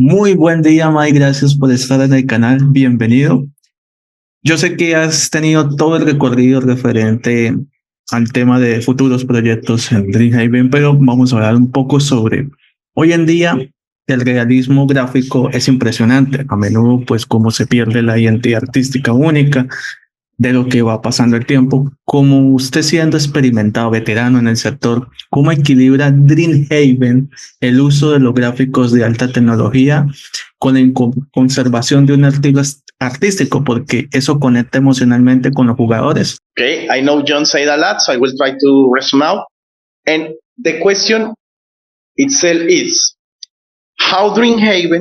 Muy buen día, Mike. Gracias por estar en el canal. Bienvenido. Yo sé que has tenido todo el recorrido referente al tema de futuros proyectos en Dreamhaven, pero vamos a hablar un poco sobre hoy en día. El realismo gráfico es impresionante. A menudo, pues, cómo se pierde la identidad artística única de lo que va pasando el tiempo. Como usted siendo experimentado, veterano en el sector, ¿cómo equilibra Dreamhaven el uso de los gráficos de alta tecnología con la conservación de un estilo artístico? Porque eso conecta emocionalmente con los jugadores. Okay, I know Jhon said a lot, so I will try to resume out. And the question itself is how Dreamhaven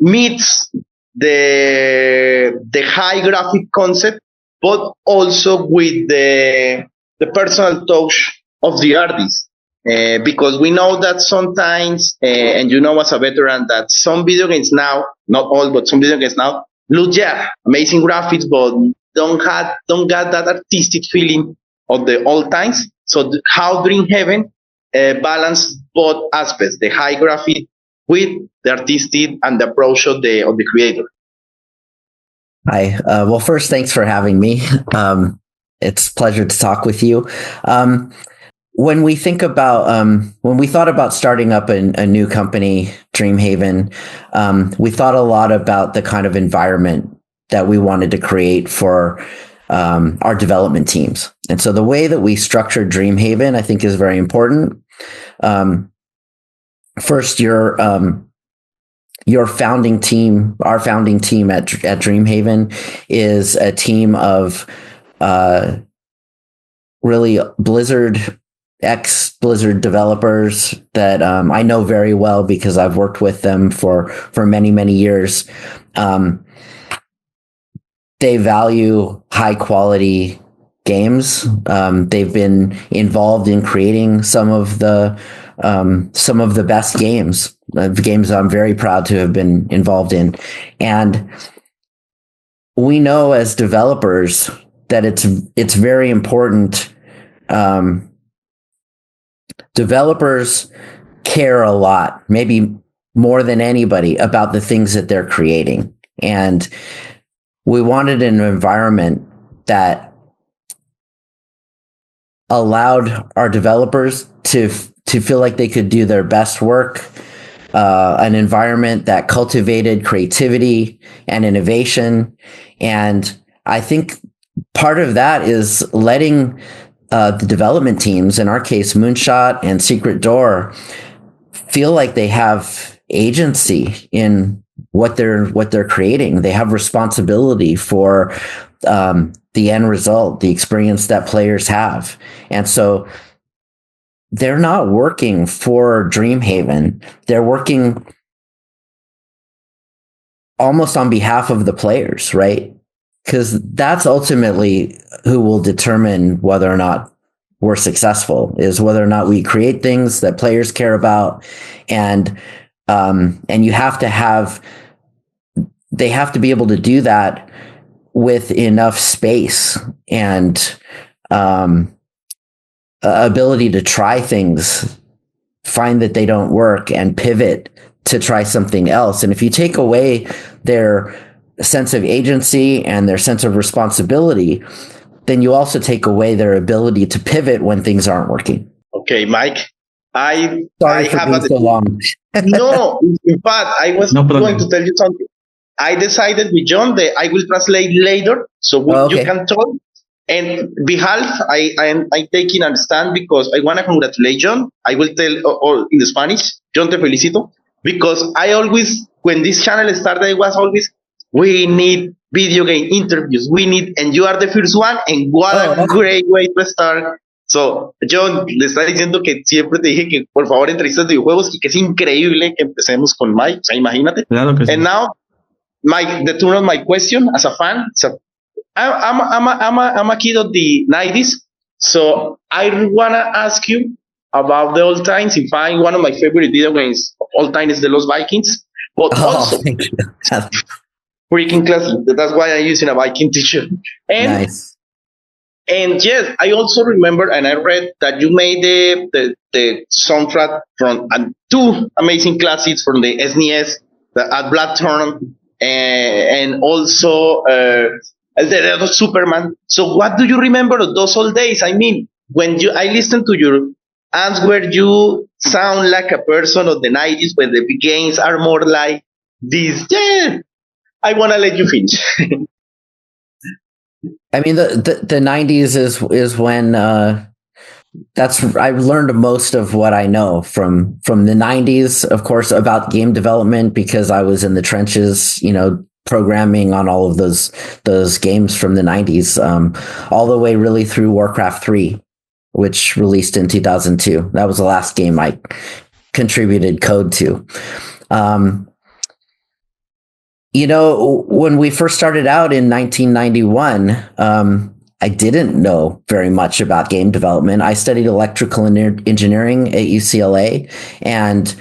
meets the high graphic concept, but also with the personal touch of the artist. Because we know that sometimes, and you know as a veteran, that some video games now, not all, but some video games now, look, yeah, amazing graphics, but don't got that artistic feeling of the old times. So how Dreamhaven balance both aspects, the high graphic with the artistic and the approach of the creator. Hi. Well, first, thanks for having me. It's a pleasure to talk with you. When we think about when we thought about starting up a new company, Dreamhaven, we thought a lot about the kind of environment that we wanted to create for our development teams. And so the way that we structured Dreamhaven, I think, is very important. First, your founding team, our founding team at Dreamhaven, is a team of really ex-Blizzard developers that I know very well because I've worked with them for many, many years. They value high quality games. They've been involved in creating some of the best games, games I'm very proud to have been involved in. And we know as developers that it's very important. Developers care a lot, maybe more than anybody, about the things that they're creating. And we wanted an environment that allowed our developers to feel like they could do their best work, an environment that cultivated creativity and innovation. And I think part of that is letting the development teams, in our case, Moonshot and Secret Door, feel like they have agency in what they're creating. They have responsibility for the end result, the experience that players have. And so they're not working for Dreamhaven. They're working almost on behalf of the players, right? Because that's ultimately who will determine whether or not we're successful, is whether or not we create things that players care about. And you have to they have to be able to do that with enough space and ability to try things, find that they don't work, and pivot to try something else. And if you take away their sense of agency and their sense of responsibility, then you also take away their ability to pivot when things aren't working. Okay, Mike. Sorry for being so long. No, in fact, I was going to tell you something. I decided with Jhon that I will translate later, so okay. You can talk. And behalf, I'm taking a stand because I want to congratulate Jhon. I will tell all in Spanish. Jhon, te felicito. Because I always, when this channel started, I was always, we need video game interviews. And you are the first one. And what a great way to start. So, Jhon, le está diciendo que siempre te dije que por favor entrevistas de videojuegos y que es increíble que empecemos con Mike. O sea, imagínate. Claro que sí. And now, Mike, the turn of my question as a fan. So, I'm a kid of the 90s, so I wanna ask you about the old times. In fact, one of my favorite video games of all time is The Lost Vikings, but also freaking classic. That's why I'm using a Viking t-shirt. And nice. And yes, I also remember, and I read that you made the soundtrack from two amazing classics from the SNES, the At Blood Turn, and also the Superman. So, what do you remember of those old days? I mean, when I listened to your answer, you sound like a person of the 90s, when the games are more like this. Yeah, I want to let you finish. I mean, the 90s is when I learned most of what I know from the 90s, of course, about game development, because I was in the trenches, programming on all of those games from the 90s, all the way really through Warcraft 3, which released in 2002. That was the last game I contributed code to. When we first started out in 1991, I didn't know very much about game development. I studied electrical engineering at UCLA, and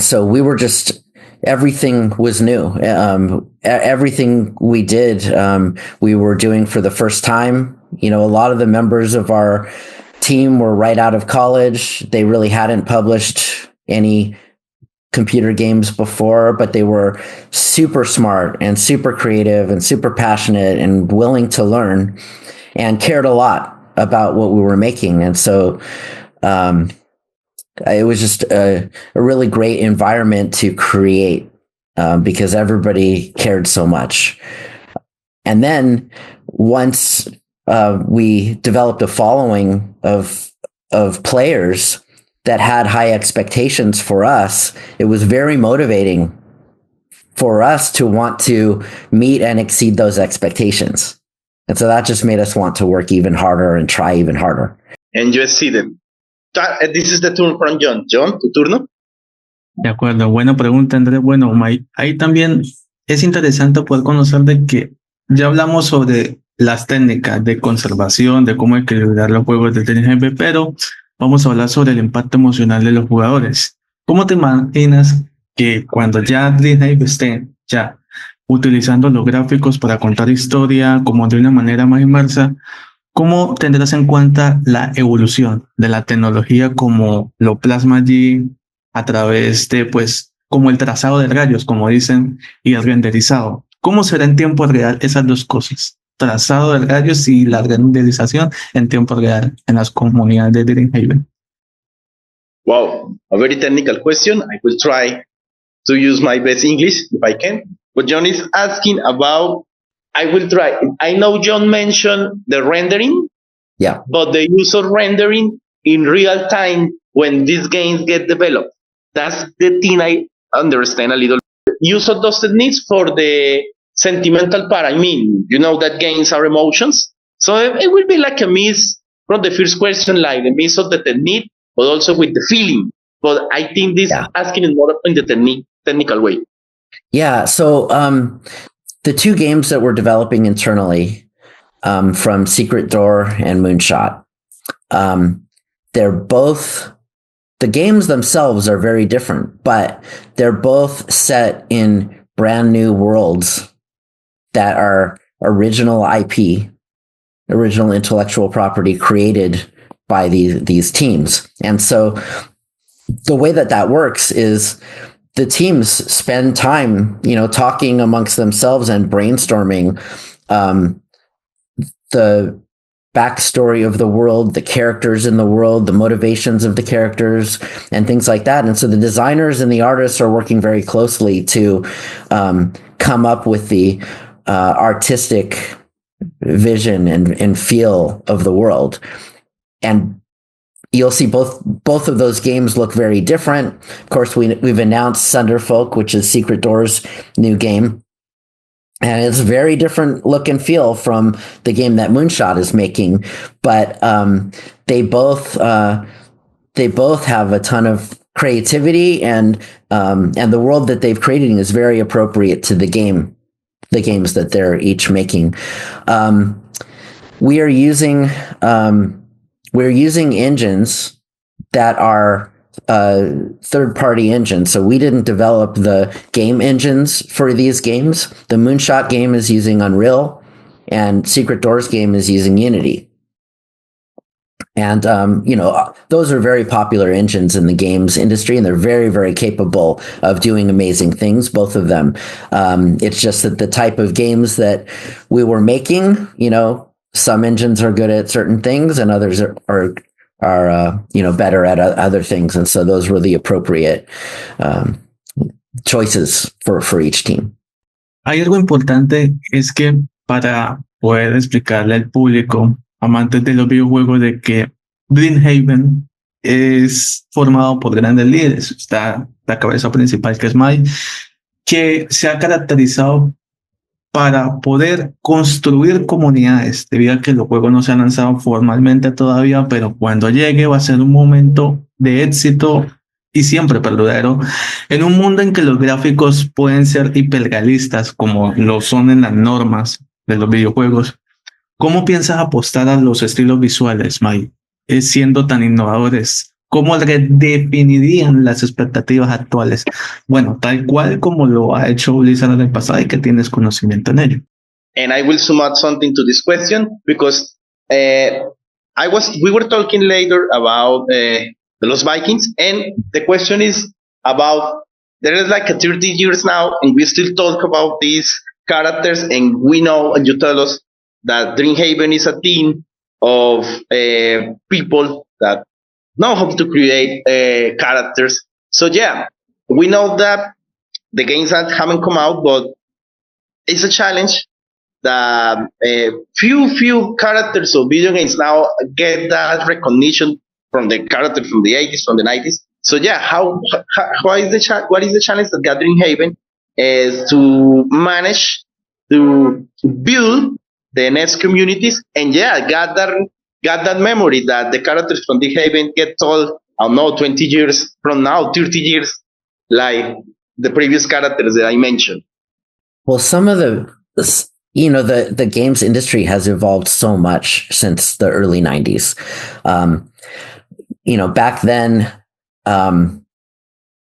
so we were just, everything was new. Everything we did, we were doing for the first time. A lot of the members of our team were right out of college. They really hadn't published any computer games before, but they were super smart and super creative and super passionate and willing to learn and cared a lot about what we were making. And so it was just a really great environment to create, because everybody cared so much. And then once we developed a following of players that had high expectations for us, it was very motivating for us to want to meet and exceed those expectations. And so that just made us want to work even harder and try even harder. And you exceeded. This is the turn from Jhon. Jhon, tu turno. De acuerdo, buena pregunta, Andrés. Bueno, ahí también es interesante poder conocer de que ya hablamos sobre las técnicas de conservación, de cómo equilibrar los juegos de Dreamhaven, pero vamos a hablar sobre el impacto emocional de los jugadores. ¿Cómo te imaginas que cuando ya Dreamhaven esté ya utilizando los gráficos para contar historia como de una manera más inmersa, cómo tendrás en cuenta la evolución de la tecnología como lo plasma allí a través de, pues, como el trazado de rayos, como dicen, y el renderizado? ¿Cómo será en tiempo real esas dos cosas? Trazado de rayos y la renderización en tiempo real en las comunidades de Dreamhaven. Wow, a very technical question. I will try to use my best English if I can. But Jhon is asking about, I will try. I know Jhon mentioned the rendering, yeah, but the use of rendering in real time when these games get developed. That's the thing I understand a little. Use of those techniques for the sentimental part. I mean, that games are emotions. So it will be like a miss from the first question, like the miss of the technique, but also with the feeling. But I think this asking is more in the technical way. Yeah. So the two games that we're developing internally, from Secret Door and Moonshot, they're both, the games themselves are very different, but they're both set in brand new worlds that are original IP, original intellectual property created by these teams. And so the way that works is the teams spend time, talking amongst themselves and brainstorming the backstory of the world, the characters in the world, the motivations of the characters, and things like that. And so the designers and the artists are working very closely to come up with the artistic vision and feel of the world. And you'll see both of those games look very different. Of course, we've announced Sunderfolk, which is Secret Door's new game. And it's a very different look and feel from the game that Moonshot is making. But they both have a ton of creativity, and the world that they've created is very appropriate to the games that they're each making. We're using engines that are third-party engines. So we didn't develop the game engines for these games. The Moonshot game is using Unreal. and Secret Doors game is using Unity. And, those are very popular engines in the games industry, and they're very, very capable of doing amazing things, both of them. It's just that the type of games that we were making, some engines are good at certain things and others are better at other things. And so those were the appropriate choices for each team. Hay algo importante, es que para poder explicarle al público, amantes de los videojuegos, de que Dreamhaven es formado por grandes líderes. Está la cabeza principal, que es Mai, que se ha caracterizado para poder construir comunidades, debido a que los juegos no se han lanzado formalmente todavía, pero cuando llegue va a ser un momento de éxito y siempre perdurero, en un mundo en que los gráficos pueden ser hiperrealistas, como lo son en las normas de los videojuegos. ¿Cómo piensas apostar a los estilos visuales, Mai, siendo tan innovadores? ¿Cómo redefinirían las expectativas actuales? Bueno, tal cual como lo ha hecho Blizzard en el pasado y que tienes conocimiento en ello. And I will sum up something to this question, because we were talking later about the Los Vikings, and the question is about, there is like a 30 years now, and we still talk about these characters, and we know, and you tell us that Dreamhaven is a team of people that know how to create characters. So yeah, we know that the games that haven't come out, but it's a challenge that few characters of video games now get that recognition from the characters from the 80s, from the 90s. So yeah, what is the challenge that got Dreamhaven is to manage to build the next communities, and yeah, got that memory that the characters from Dreamhaven get told, I don't know, 20 years from now, 30 years, like the previous characters that I mentioned. Well, some of the games industry has evolved so much since the early 90s. Back then,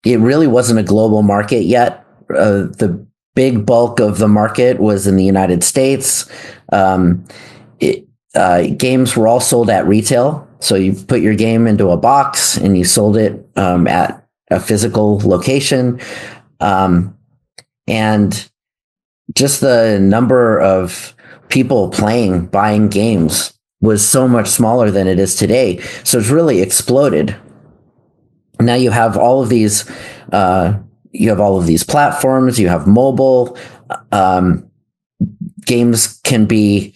it really wasn't a global market yet. The big bulk of the market was in the United States. Games were all sold at retail. So you put your game into a box and you sold it at a physical location. And just the number of people buying games was so much smaller than it is today. So it's really exploded. Now you have all of these, platforms, you have mobile, games can be,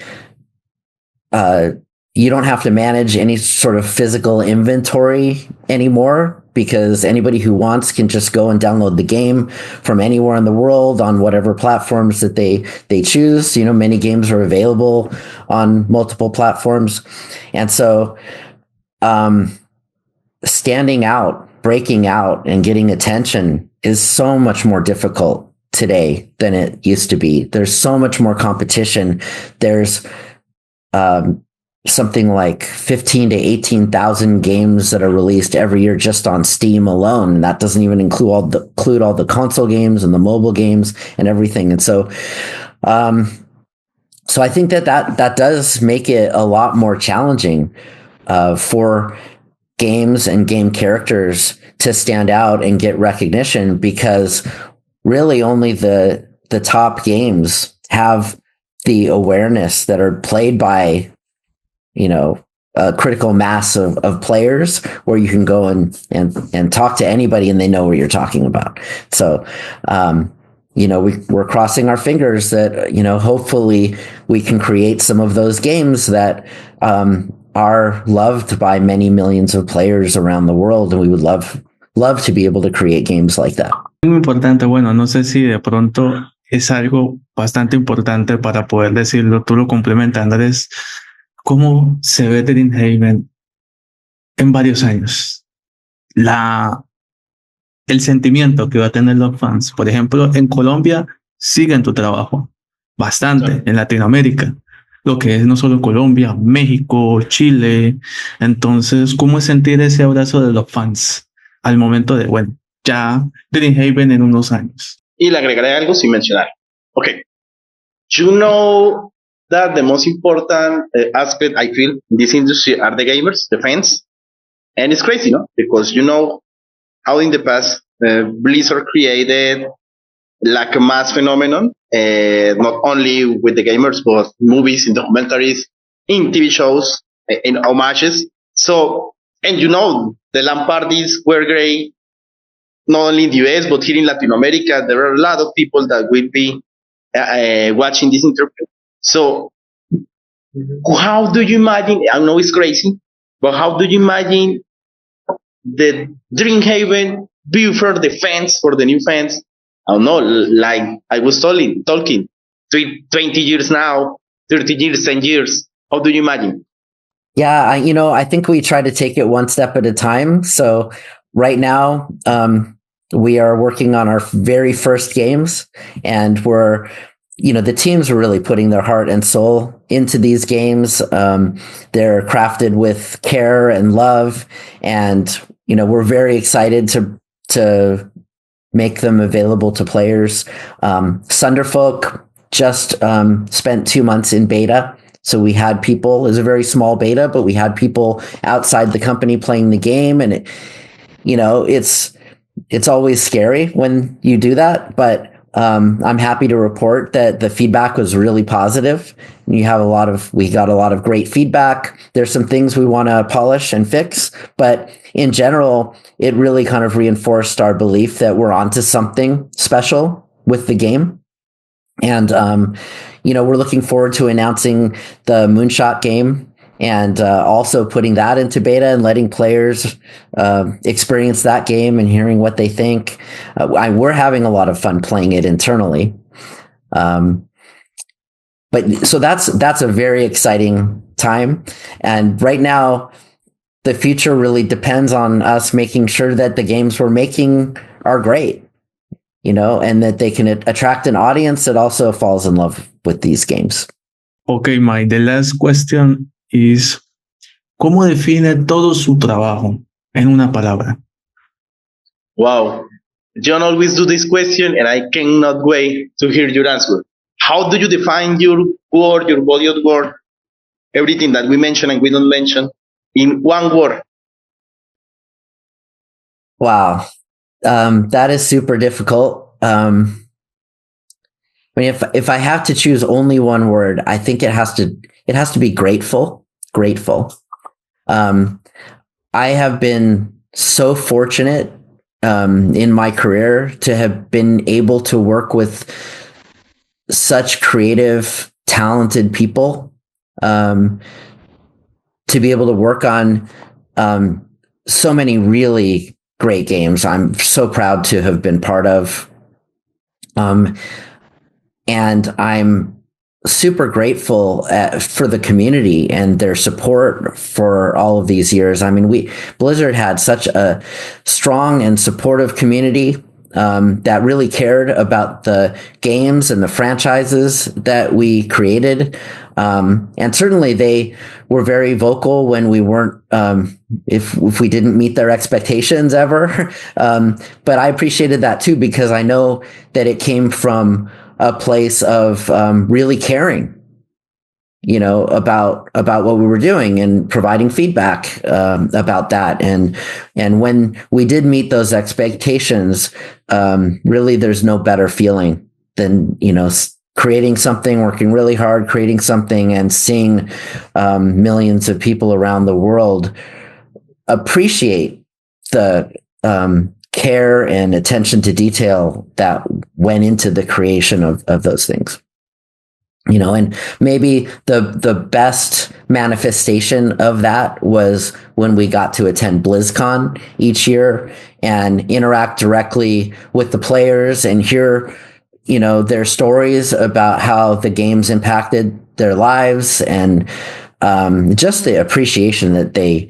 you don't have to manage any sort of physical inventory anymore, because anybody who wants can just go and download the game from anywhere in the world on whatever platforms that they choose. Many games are available on multiple platforms. And so, standing out, breaking out, and getting attention is so much more difficult today than it used to be. There's so much more competition. There's, something like 15 to 18,000 games that are released every year just on Steam alone. And that doesn't even include all the console games and the mobile games and everything. And so I think that does make it a lot more challenging for games and game characters to stand out and get recognition, because really only the top games have the awareness that are played by a critical mass of players, where you can go and talk to anybody and they know what you're talking about. So, we're crossing our fingers that, hopefully we can create some of those games that are loved by many millions of players around the world. And we would love to be able to create games like that. Muy importante. Bueno, no sé si de pronto es algo bastante importante para poder decirlo. Tú lo complementas, Andrés. ¿Cómo se ve Dreamhaven en varios años? El sentimiento que va a tener los fans. Por ejemplo, en Colombia siguen tu trabajo bastante, en Latinoamérica, lo que es no solo Colombia, México, Chile. Entonces, ¿cómo es sentir ese abrazo de los fans al momento de, ya Dreamhaven en unos años? Y le agregaré algo sin mencionar. Okay. You know that the most important aspect I feel in this industry are the gamers, the fans. And it's crazy, no? Because you know how in the past Blizzard created like a mass phenomenon, not only with the gamers, but movies, in documentaries, in TV shows, in homages. So, and you know, the LAN parties were great, not only in the US, but here in Latin America. There are a lot of people that will be watching this interview. So, how do you imagine? I know it's crazy, but how do you imagine the Dreamhaven view for the fans, for the new fans? I don't know, like I was talking 20 years now, 30 years, 10 years. How do you imagine? Yeah, I think we try to take it one step at a time. So right now, we are working on our very first games, and the teams are really putting their heart and soul into these games. They're crafted with care and love, and we're very excited to make them available to players. Sunderfolk just spent 2 months in beta. So we had people, it was a very small beta, but we had people outside the company playing the game. And it's always scary when you do that, but I'm happy to report that the feedback was really positive. We got a lot of great feedback. There's some things we want to polish and fix, but in general, it really kind of reinforced our belief that we're onto something special with the game. And, we're looking forward to announcing the Moonshot game and also putting that into beta and letting players experience that game and hearing what they think. We're having a lot of fun playing it internally. But so that's a very exciting time. And right now, the future really depends on us making sure that the games we're making are great, and that they can attract an audience that also falls in love with these games. Okay, Mike, the last question is, ¿cómo define todo su trabajo en una palabra? Wow. Jhon always do this question, and I cannot wait to hear your answer. How do you define your word, your body of work, everything that we mention and we don't mention, in one word? Wow. That is super difficult. If I have to choose only one word, I think it has to be grateful. Grateful. I have been so fortunate in my career to have been able to work with such creative, talented people, to be able to work on so many really great games I'm so proud to have been part of. And I'm super grateful for the community and their support for all of these years. I mean, Blizzard had such a strong and supportive community that really cared about the games and the franchises that we created. And certainly they were very vocal when we weren't, if we didn't meet their expectations ever. But I appreciated that too, because I know that it came from a place of really caring, about what we were doing and providing feedback about that. And when we did meet those expectations, really, there's no better feeling than creating something, working really hard, creating something, and seeing millions of people around the world appreciate the care and attention to detail that went into the creation of those things. And maybe the best manifestation of that was when we got to attend BlizzCon each year and interact directly with the players and hear, their stories about how the games impacted their lives, and just the appreciation that they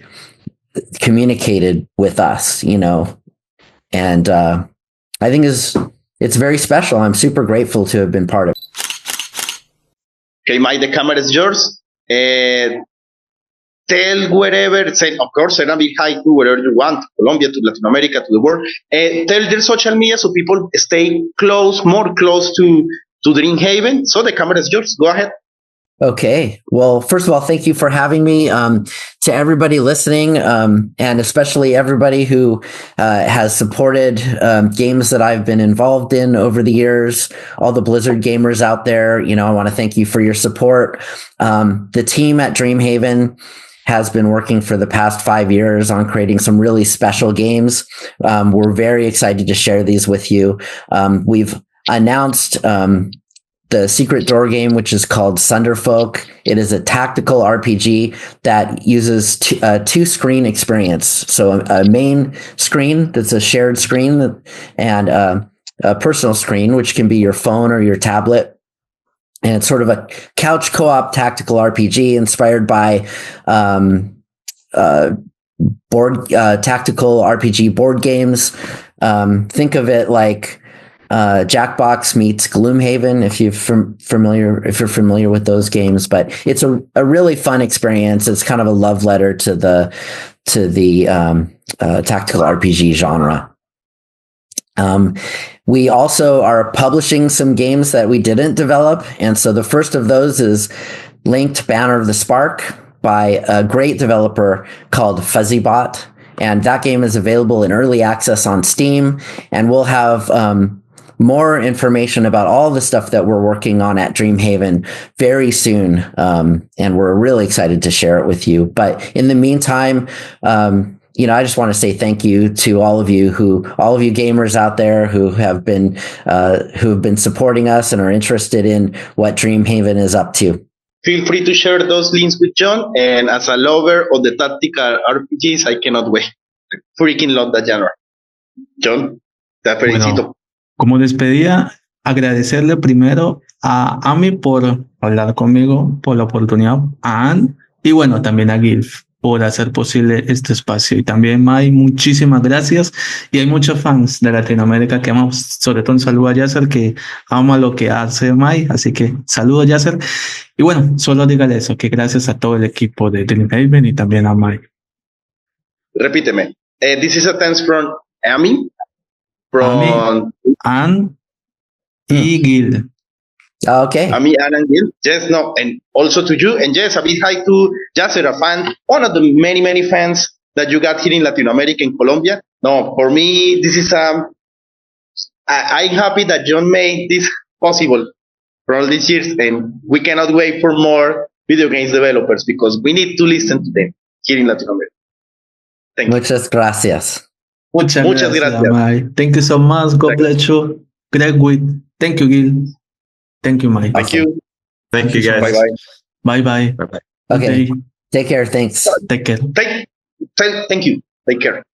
communicated with us, and I think it's very special. I'm super grateful to have been part of it. Okay, Mike, the camera is yours. Tell wherever, say, of course, send a big hi to wherever you want, to Colombia, to Latin America, to the world. Tell their social media so people stay more close to Dreamhaven. So the camera is yours. Go ahead. Okay. Well, first of all, thank you for having me. To everybody listening, and especially everybody who has supported games that I've been involved in over the years, all the Blizzard gamers out there, I want to thank you for your support. The team at Dreamhaven has been working for the past 5 years on creating some really special games. We're very excited to share these with you. We've announced the secret door game, which is called Sunderfolk. It is a tactical RPG that uses two screen experience. So a main screen that's a shared screen, and a personal screen, which can be your phone or your tablet. And it's sort of a couch co-op tactical RPG inspired by tactical RPG board games. Think of it like Jackbox meets Gloomhaven, if you're familiar with those games. But it's a really fun experience. It's kind of a love letter to the tactical RPG genre. We also are publishing some games that we didn't develop, and so the first of those is Lynked Banner of the Spark by a great developer called FuzzyBot, and that game is available in early access on Steam, and we'll have more information about all the stuff that we're working on at Dreamhaven very soon. And we're really excited to share it with you. But in the meantime, I just want to say thank you to all of you gamers out there who have been supporting us and are interested in what Dreamhaven is up to. Feel free to share those links with Jhon. And as a lover of the tactical RPGs, I cannot wait. Freaking love that genre. Jhon, te felicito. Bueno, como despedida, agradecerle primero a Ami por hablar conmigo, por la oportunidad, a Ann y bueno, también a Gilf por hacer posible este espacio. Y también, Mai, muchísimas gracias. Y hay muchos fans de Latinoamérica que amamos, sobre todo un saludo a Yasser, que ama lo que hace Mai. Así que saludo, Yasser. Y bueno, solo dígale eso, que gracias a todo el equipo de Dreamhaven y también a Mai. Repíteme. This is a thanks from Ami, from Ann y Gil. Okay. Ami, Ann, and Gil. Yes, no, and also to you. And yes, a big hi to Yasser, a fan, one of the many, many fans that you got here in Latin America, in Colombia. No, for me, this is I'm happy that Jhon made this possible for all these years, and we cannot wait for more video games developers because we need to listen to them here in Latin America. Thank you. Muchas gracias. Muchas gracias. Mai. Thank you so much. God bless you. Great week. Thank you, Gil. Thank you, Mai. Thank you. Thank you, guys. Bye-bye. Okay. Take care. Thanks. Take care. Thank you. Take care.